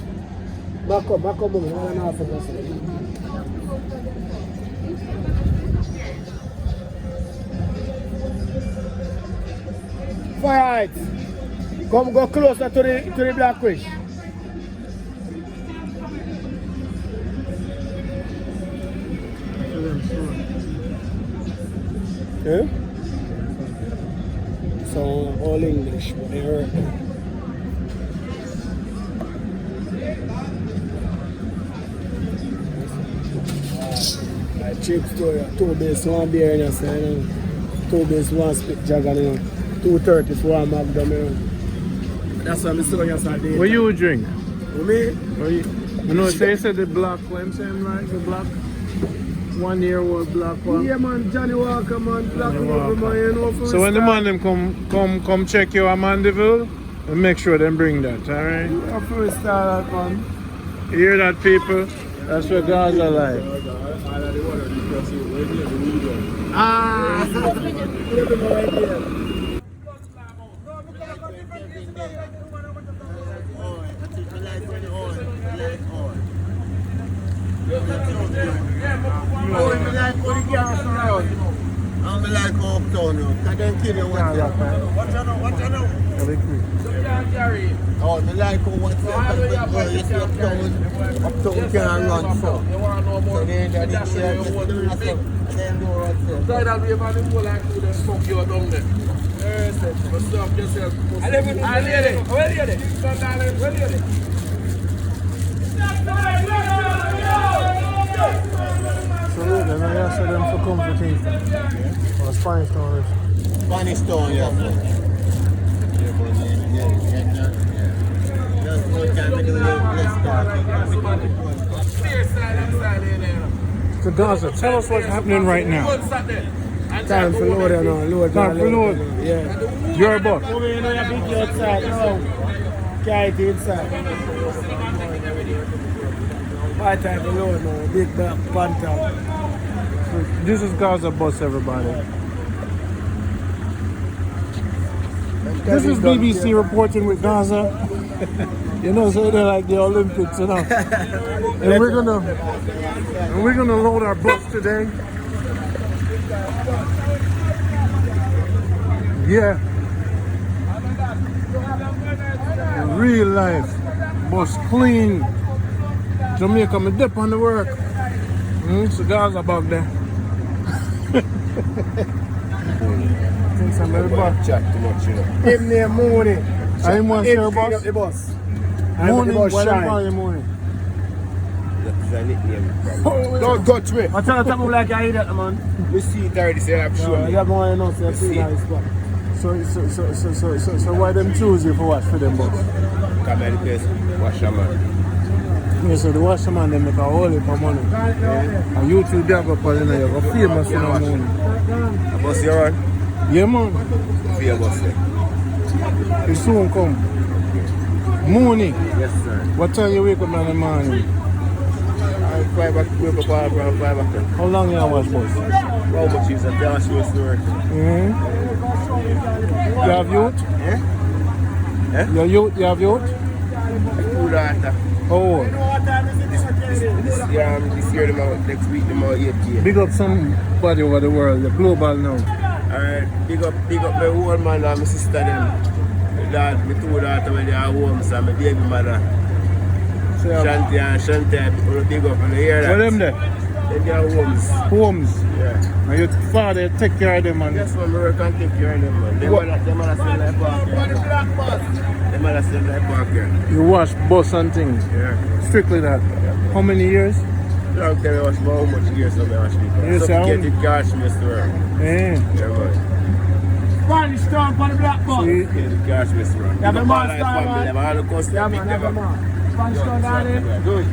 Speaker 6: Back up, move. 1.5 Alright. Come go closer to the black fish. Yeah? So all English, but they heard. Cheap story, 2 base, 1 beer in your side, you know. 2 base, 1 spit jagger, you know. 230 for 1 magnum, you know. That's why I'm still on your side.
Speaker 1: What you drink?
Speaker 6: For me?
Speaker 1: You know, they said the black one, same right? The black 1 year old black one.
Speaker 6: Yeah, man, Johnny Walker, man. Black
Speaker 1: Johnny
Speaker 6: Walker, man, you know. For
Speaker 1: So when the
Speaker 6: start.
Speaker 1: man them come check you at Mandeville, and make sure them bring that, alright?
Speaker 6: Yeah, first start, man.
Speaker 1: You hear that, people? That's what Gaza like.
Speaker 6: Ah!
Speaker 3: I'm like uptown, because them kill you one time. Oh, me like what's up, you see uptown can't run so. So then they did share this and then do what's up.
Speaker 8: So that'll be a man who like to just smoke you down there. What's up yourself? Where are you?
Speaker 1: So look, then I asked them for comforting. Or Spanish Town.
Speaker 3: Spanish Town, yeah. Just no time to do less
Speaker 1: So Gaza, tell us what's happening right now.
Speaker 6: Time for load, you know. Load,
Speaker 1: Time for load.
Speaker 6: Yeah.
Speaker 1: You're a boss.
Speaker 6: Come in, you know, you're big outside, no. Carry it inside. My time for load, no. Big black panther.
Speaker 1: This is Gaza Bus, everybody. This is BBC reporting with Gaza. You know, so they're like the Olympics, you know. And we're gonna load our bus today. Yeah. Real life. Bus clean. Jamaica, me dip on the work. So Gaza back there. Think some little bus.
Speaker 3: Chat too much, you know.
Speaker 6: Him name Mooney.
Speaker 1: I want to share
Speaker 6: Him clean
Speaker 1: bus.
Speaker 6: up the bus.
Speaker 1: Morning,
Speaker 6: the bus
Speaker 1: why don't
Speaker 6: shine.
Speaker 1: call you morning?
Speaker 3: That's a nickname.
Speaker 6: Don't touch me. I tell you to move like I eat that, man.
Speaker 3: We see it already, say I'm sure.
Speaker 6: You have more than enough, so you see nice spot.
Speaker 1: So why them choose you for what for them bus?
Speaker 3: Come at the place, wash your man.
Speaker 1: Yeah, so the washerman they make a whole heap of money. And you two big up, you know, you're famous in the morning.
Speaker 3: A bus you run?
Speaker 1: Yeah, man.
Speaker 3: For your bus there.
Speaker 1: It soon come. Morning.
Speaker 3: Yes, sir.
Speaker 1: What time you wake up in the morning?
Speaker 3: I'm 5 o'clock, wake up around 5 o'clock.
Speaker 1: How long you watch bus?
Speaker 3: How much is that? Tell us your story.
Speaker 1: You have youth?
Speaker 3: Eh?
Speaker 1: Your youth? You have youth?
Speaker 3: Two daughter.
Speaker 1: How old?
Speaker 3: This year, next week, them all 8 years.
Speaker 1: Big up somebody over the world, the global now.
Speaker 3: Alright, big up my whole man and my sister them. My two daughters when they are home, so my baby mother. Shanti and Shanti, big up and hear that.
Speaker 1: Where them there?
Speaker 3: They are homes.
Speaker 1: Homes.
Speaker 3: Yeah.
Speaker 1: And your father take care of them, man.
Speaker 3: That's why I work and take care of them, man. They mother send like park here. They mother send like park here.
Speaker 1: You wash bus and things.
Speaker 3: Yeah.
Speaker 1: Strictly that. How many years?
Speaker 2: Don't tell me how much years I'm actually.
Speaker 1: Yes,
Speaker 2: Suffocated cash, Mr.
Speaker 1: Eh.
Speaker 2: Yeah, man.
Speaker 6: Spanish town for the black boy.
Speaker 2: Suffocated cash, Mr.
Speaker 6: Yeah, the man star, man.
Speaker 2: Family, I'm all the custom.
Speaker 6: Yeah, man, have a man. Spanish town down there.
Speaker 2: Good.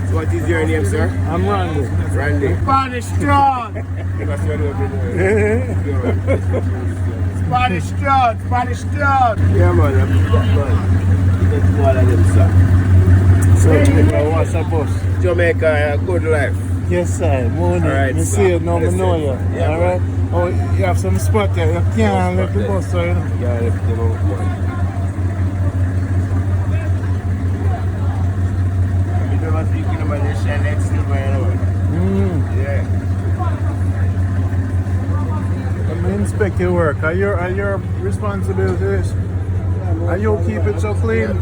Speaker 2: So what is your name, sir?
Speaker 1: I'm Randy.
Speaker 2: Randy.
Speaker 6: Spanish town.
Speaker 2: Because you're doing
Speaker 6: Spanish town. Spanish town.
Speaker 2: Yeah, man. I'm That's one of them, sir.
Speaker 1: So Jamaica, what's up, boss?
Speaker 2: Jamaica Good Life.
Speaker 1: Yes, sir. Morning.
Speaker 2: Alright,
Speaker 1: I see
Speaker 2: sir.
Speaker 1: you now, I know you.
Speaker 2: Yeah,
Speaker 1: Alright? Oh, you have some spot there. You can't let the bus, so you know.
Speaker 2: Yeah, I left them out, man. You never speaking about the shell next to my own. Yeah.
Speaker 1: I'm inspect your work. Are your responsibilities? Are you keep it so clean?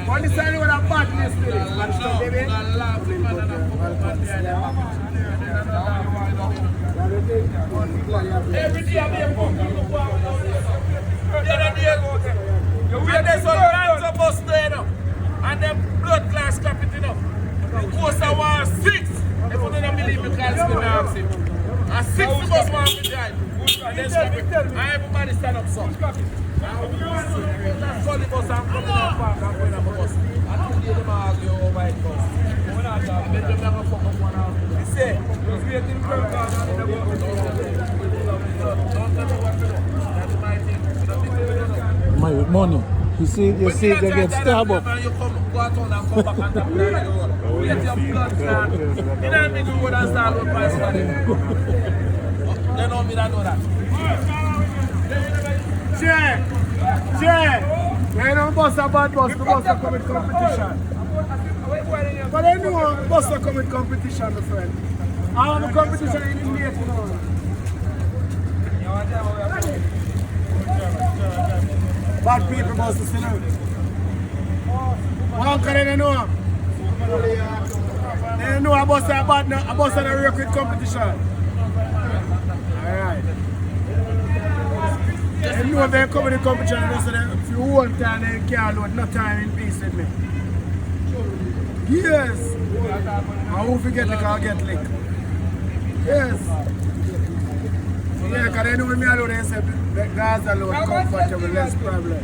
Speaker 6: What is that with a badness to this?
Speaker 8: Every day I be a book. The other day, you wear this on hands of bus there, and them blood class clap it, The coast of war 6. If you don't believe me, call me now, see. And 6 the bus want to drive. And everybody stand up, so. That's all the bus and coming up back and going up the bus. And today them argue over it bus. And then them never fuck up one out. You say, just waiting for a car and then go. Don't tell me what to do. That's my thing.
Speaker 1: My money. You see, they get stabbed up.
Speaker 8: You come go out and come back and tap the road. Wait your blood clot. You don't make the road and start road price for them. They know me that know that.
Speaker 6: Check! You know bus a bad bus, the bus a come with competition. But I know bus a come with competition, my friend. All the competition in India, you know. Bad people must see now. One can they know. They know a bus a bad, a bus a real quick competition. Alright. They know if they come in the competition and they say if you want time they can't load no time in peace with me. Yes. And who forget lick, I'll get lick. Yes. Yeah, because they know when me alone, they say the Gaza load comfortable, less problem.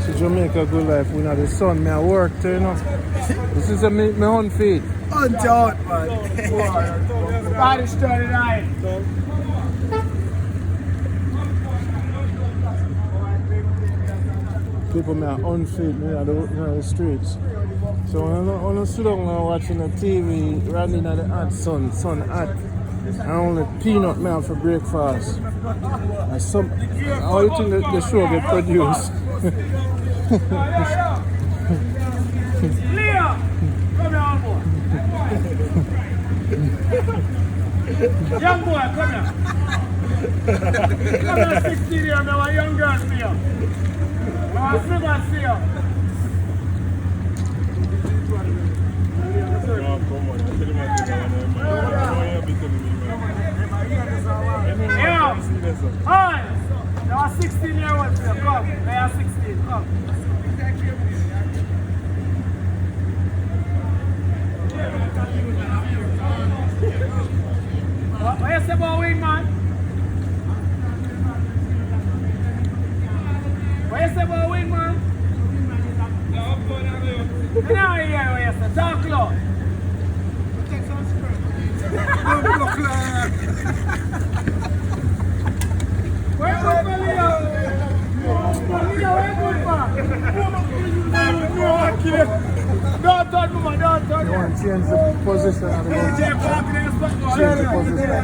Speaker 1: So Jamaica Good Life, we know the sun, me at work too, you know. This is my own feed.
Speaker 6: Hunt out, man. Spanish 39.
Speaker 1: People me are unfit, me at the streets. So when I sit down and watching the TV, running at the hot sun hot. And only peanut man for breakfast. And some, how do you think the show get produced?
Speaker 6: Leo! Come here, boy. Young boy, come here. Come here, 16 here, man. A young girl see you. I never see you. Yeah. Hi. There are 16-year-olds here. Come. They are 16. Come. What you say about wing, man? What you say about wing, man? You know what you say. Talk loud. Where good for Leo? Leo, where good for? Don't touch me, man. Don't touch me.
Speaker 1: You want to change the position of the boat? Change the position.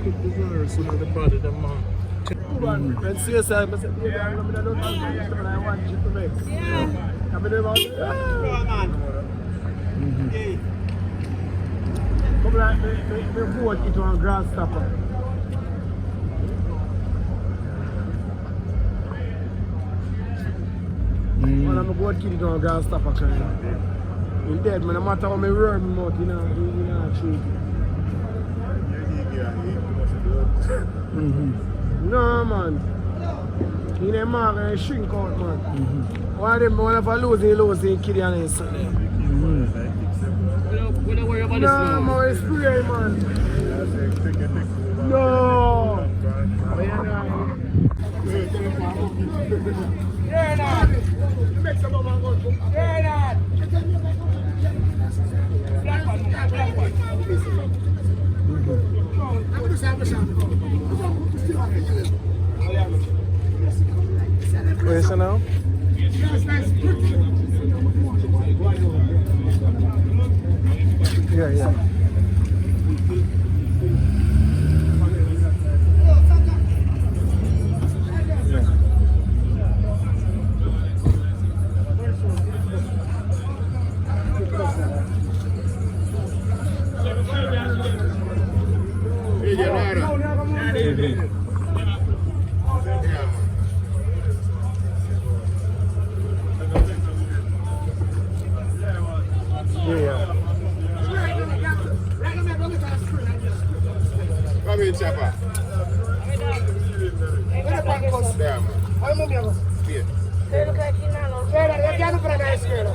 Speaker 1: Put the virus in the body, the man. When suicide, I said, I want you to make. Yeah. Come on. Come like me boat it on grass stopper. When I'm a boat kid it on grass stopper kind. In dead man, no matter how me roar me mouth, you know, treat No man. He ain't mark and shrink out man. Why them whenever lose kid and his son. We don't worry about this now. No, man, spray, man. No. You're not. Make some of my gun. You're not. Black one. Where is it now? Yeah. Yeah.
Speaker 6: Come in, Chapa. Where the bank goes? There, man. How many goes? Here. They look like you know. Where the piano for a nice girl?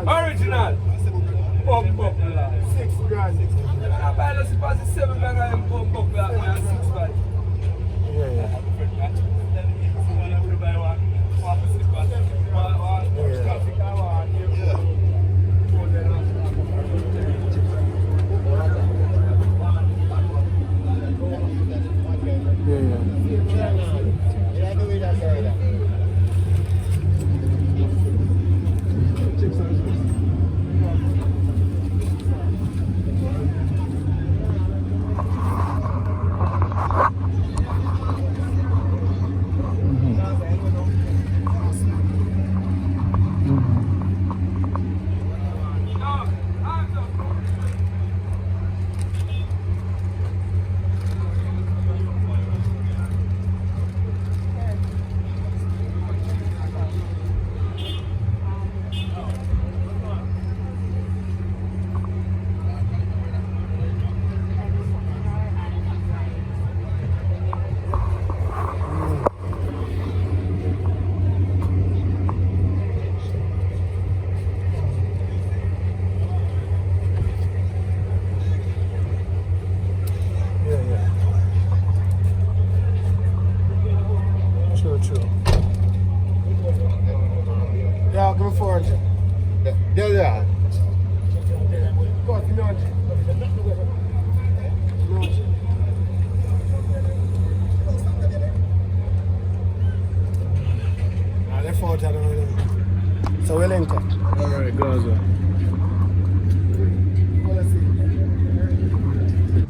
Speaker 8: Original. Pump up.
Speaker 6: 6 grand.
Speaker 8: I buy the 7 grand and pump up 6 grand.
Speaker 1: Yeah. True. Yeah, go forward. Yeah. Go on, no. Left out so we'll link up. Alright, Gaza.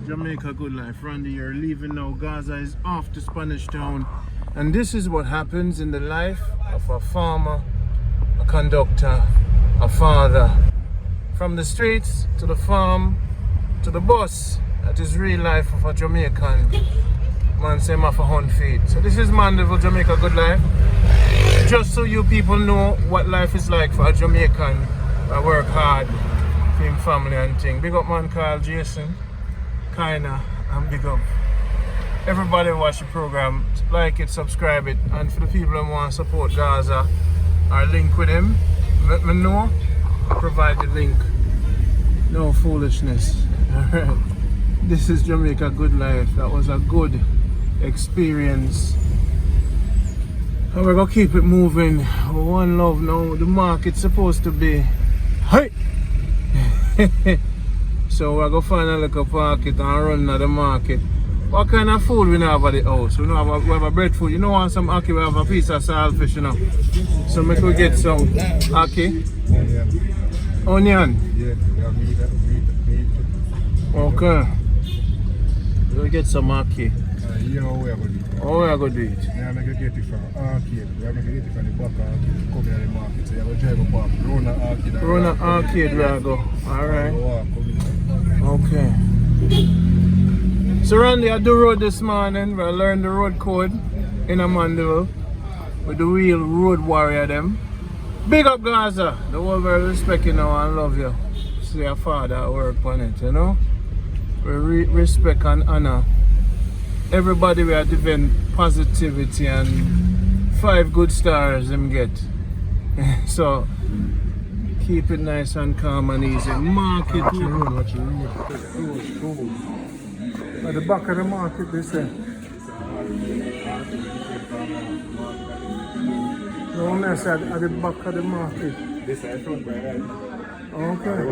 Speaker 1: Jamaica Good Life. Randy, you're leaving now. Gaza is off to Spanish Town. And this is what happens in the life of a farmer, a conductor, a father. From the streets to the farm to the bus. That is real life of a Jamaican. Man say him off 100 feet. So this is Mandeville, Jamaica Good Life. Just so you people know what life is like for a Jamaican. I work hard for him family and thing. Big up man called Jason, Kinda, and big up everybody watch the program. Like it, subscribe it, and for the people who want to support Gaza or link with him, let me know. I'll provide the link. No foolishness. Alright. This is Jamaica Good Life. That was a good experience. And we're gonna keep it moving. One love now. The market's supposed to be. Hey! So we're gonna find a little market and run to the market. What kind of food we have at the house? We have a breadfruit. You know, want some ackee, we have a piece of saltfish, you know. So we could get some ackee. Onion.
Speaker 2: Yeah, we have meat.
Speaker 1: Okay. We'll get some ackee.
Speaker 2: You know where we are going to do it.
Speaker 1: Oh, we are going to do it.
Speaker 2: Yeah, I'm going to get it from Arcade. We are going to get it from the back arcade, come here the market. So you have to drive up park, run the arcade.
Speaker 1: Run the arcade where I go. Alright. Okay. So Randy, I do road this morning. I learned the road code in a Mandeville with the real road warrior them. Big up Gaza. The whole world respect you now and love you. See your father at work on it, you know. We respect and honor everybody we are giving positivity and 5 good stars him get. So keep it nice and calm and easy. Market road. At the back of the market, they say. The one I said at the back of the market.
Speaker 2: This is front by right.
Speaker 1: Okay.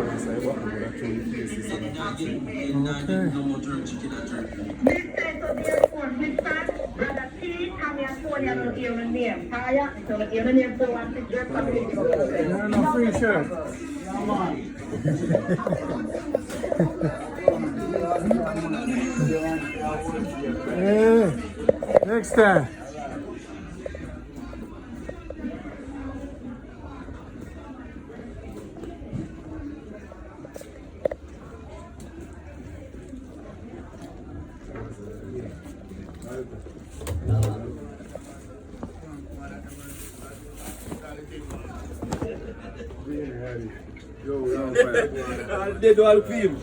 Speaker 1: No free shirt. Hey, next time.
Speaker 5: They do all film.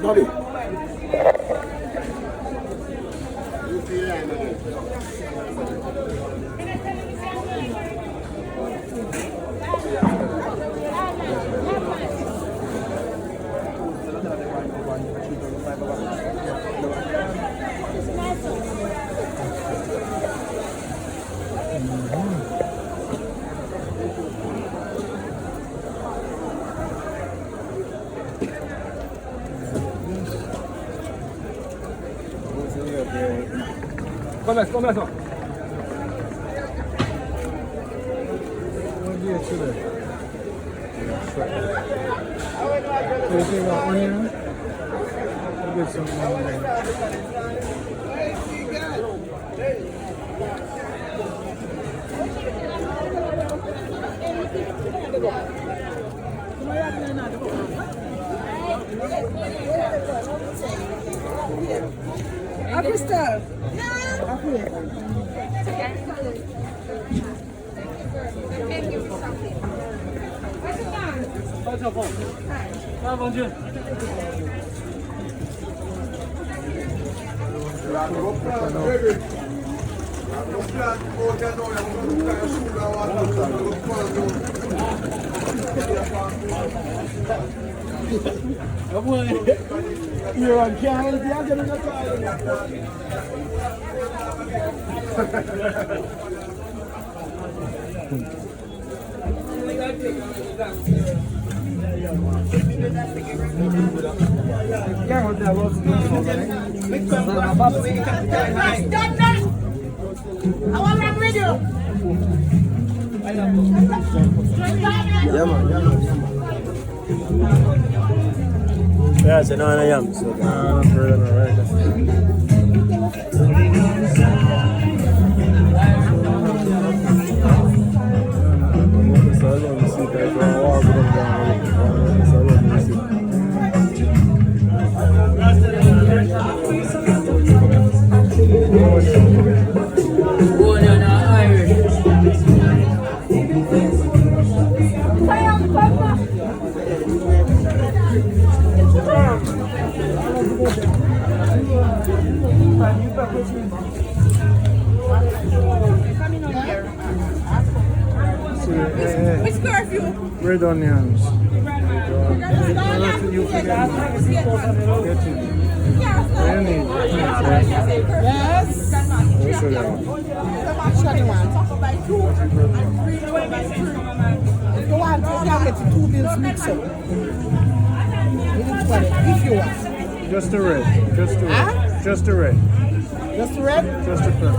Speaker 3: Bobby.
Speaker 2: Come on.
Speaker 1: What do you today? So you take out onion? You get some onion.
Speaker 7: Crystal.
Speaker 6: You're on camera, I'm getting a call.
Speaker 1: Yeah, it's an I am. So, I'm
Speaker 7: Which curfew?
Speaker 1: Red onions.
Speaker 7: Yes. If you want, you can get the 2 bills mixed up. If you want.
Speaker 1: Just the red. Just the red.
Speaker 7: Huh?
Speaker 1: Just the red.
Speaker 7: Just the red?
Speaker 1: Just the red.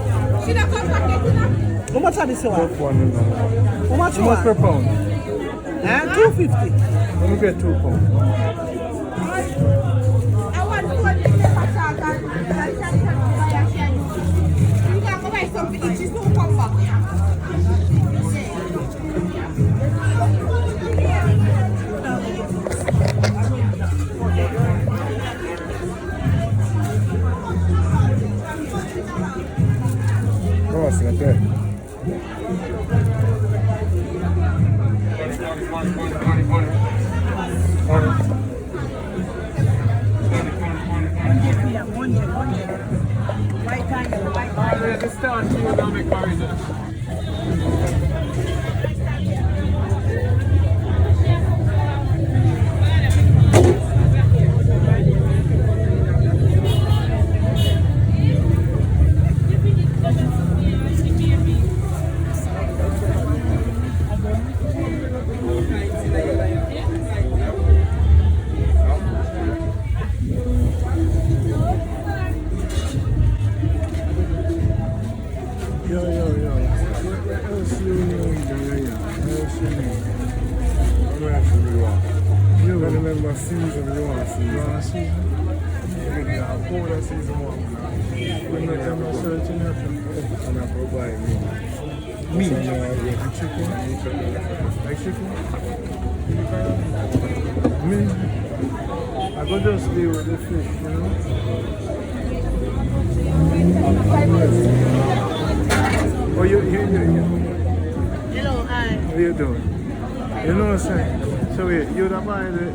Speaker 7: How much are this one?
Speaker 1: Top one.
Speaker 7: How much
Speaker 1: How much per pound?
Speaker 7: 250.
Speaker 1: Let me get 2 pounds.
Speaker 9: I want 4 minutes for talk and you can go buy something, she's going to come back.
Speaker 1: Nossa, até. I could just deal with the fish, you know? Oh, you.
Speaker 7: Hello, hi.
Speaker 1: What you doing? You know what I'm saying? So wait, you don't buy the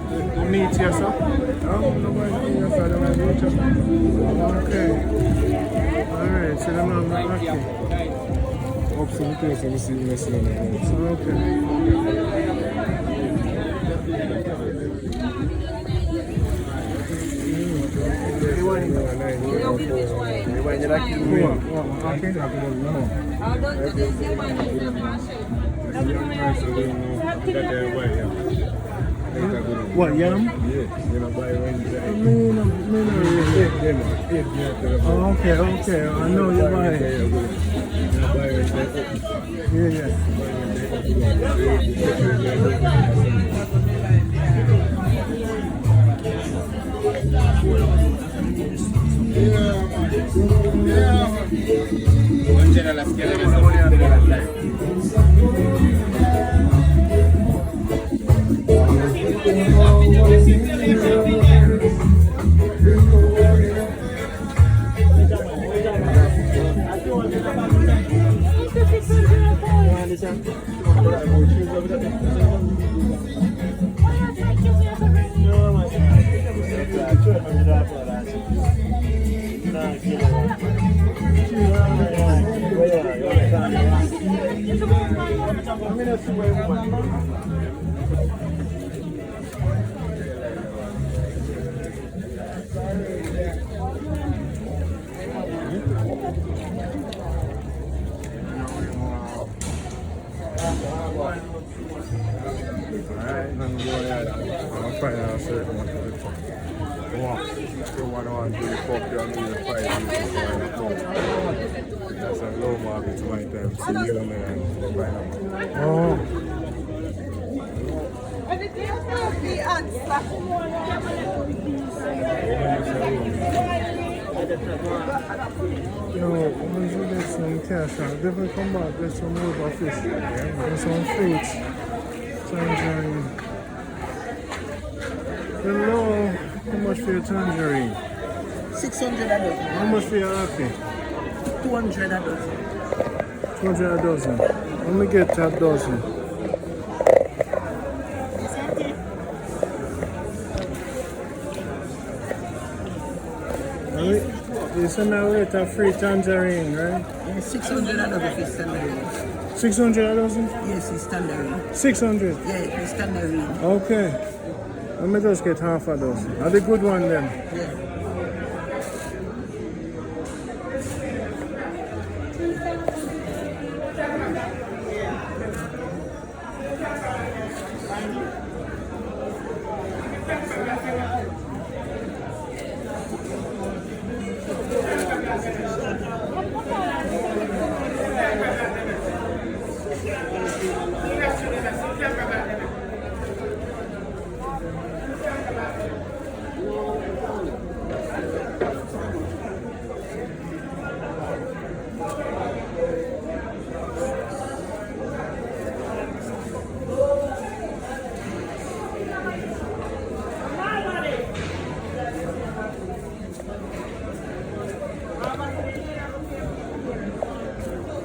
Speaker 1: meat yourself? No, don't buy the meat yourself, don't buy the meat yourself. Okay. Alright, so then I'm not lucky. Up some place and see me selling it. So okay. What, yam? Yes, you know, buy one. Oh, okay. I know you buy it. Yeah. That's a low market to my time. See you man. Oh. Yo, when you get some cash out, definitely come back, get some more fish, and some fruits. Tangerine. Hello, how much for your tangerine?
Speaker 7: 600 a dozen.
Speaker 1: How much for your apple?
Speaker 7: 200 a dozen.
Speaker 1: 200 a dozen. Let me get that dozen. You send me with a free tangerine, right?
Speaker 7: Yeah, 600 a dozen fish tangerine.
Speaker 1: 600 a dozen?
Speaker 7: Yes, it's tangerine.
Speaker 1: 600?
Speaker 7: Yeah, it's tangerine.
Speaker 1: Okay. Let me just get half a dozen. Are the good one then?
Speaker 7: Yeah.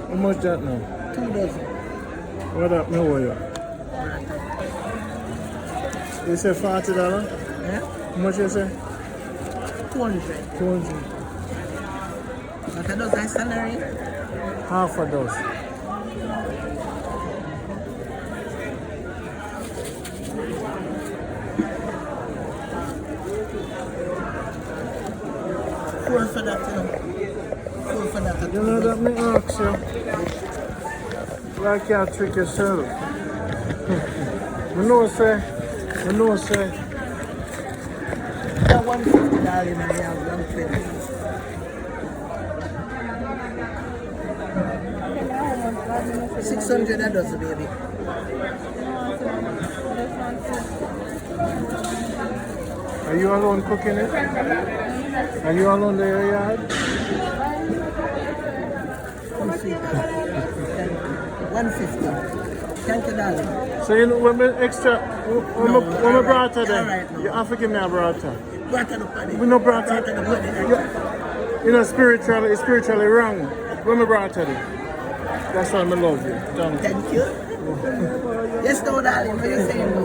Speaker 1: How much that now?
Speaker 7: 2 dozen.
Speaker 1: What up, me owe you? You say $40?
Speaker 7: Yeah?
Speaker 1: How much you say?
Speaker 7: 200.
Speaker 1: 200.
Speaker 7: But a dozen tangerine?
Speaker 1: Half a dozen.
Speaker 7: Four for that, you know. 4 for that.
Speaker 1: You know that me ask you? Like you trick yourself. You know say.
Speaker 7: Yeah, 150 darling, and I have 120. $600 a dozen, baby.
Speaker 1: Are you alone cooking it? Are you alone there in your yard?
Speaker 7: 150. Thank you, darling.
Speaker 1: So you know when me extra when
Speaker 7: No,
Speaker 1: me
Speaker 7: alright,
Speaker 1: brought her there,
Speaker 7: alright, no.
Speaker 1: you have to give me a brought her.
Speaker 7: Brought it up on it.
Speaker 1: We no brought her.
Speaker 7: Brought it up on it.
Speaker 1: You know spiritually wrong. When me brought her there. That's why I love you.
Speaker 7: Thank you. Yes, no, darling. What you saying, no?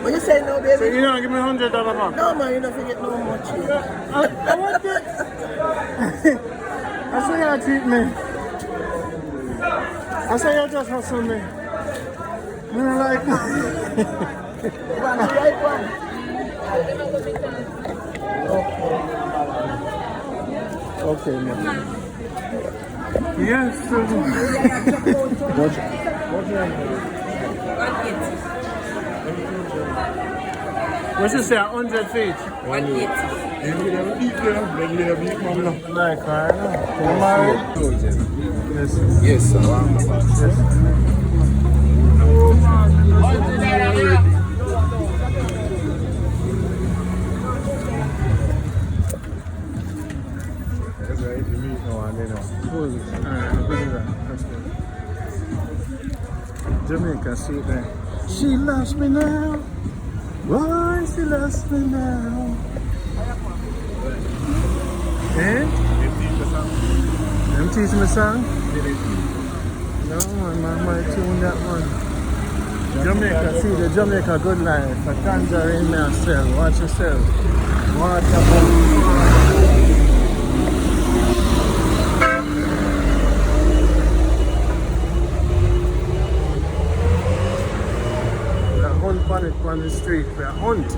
Speaker 7: What you saying, no, baby?
Speaker 1: So you don't give me $100 back?
Speaker 7: No, man, you don't forget no much.
Speaker 1: I want it. I say you treat me. I say you just hustle me. I don't like it.
Speaker 7: One, the right one.
Speaker 1: Okay, man. Yes, sir. What you say, 100 feet?
Speaker 9: 180.
Speaker 1: Like, I know. You married? Yes.
Speaker 2: Yes, sir.
Speaker 1: That's right, if you meet no one, they know. Cool. Alright, I'll put it there. That's good. Jamaica, see it there. She loves me now. Why she loves me now? Eh? Them teach me song? No, man, I might tune that one. Jamaica, see the Jamaica Good Life. A tangerine me a sell. Watch yourself. Water hunt on it on the street. We hunt.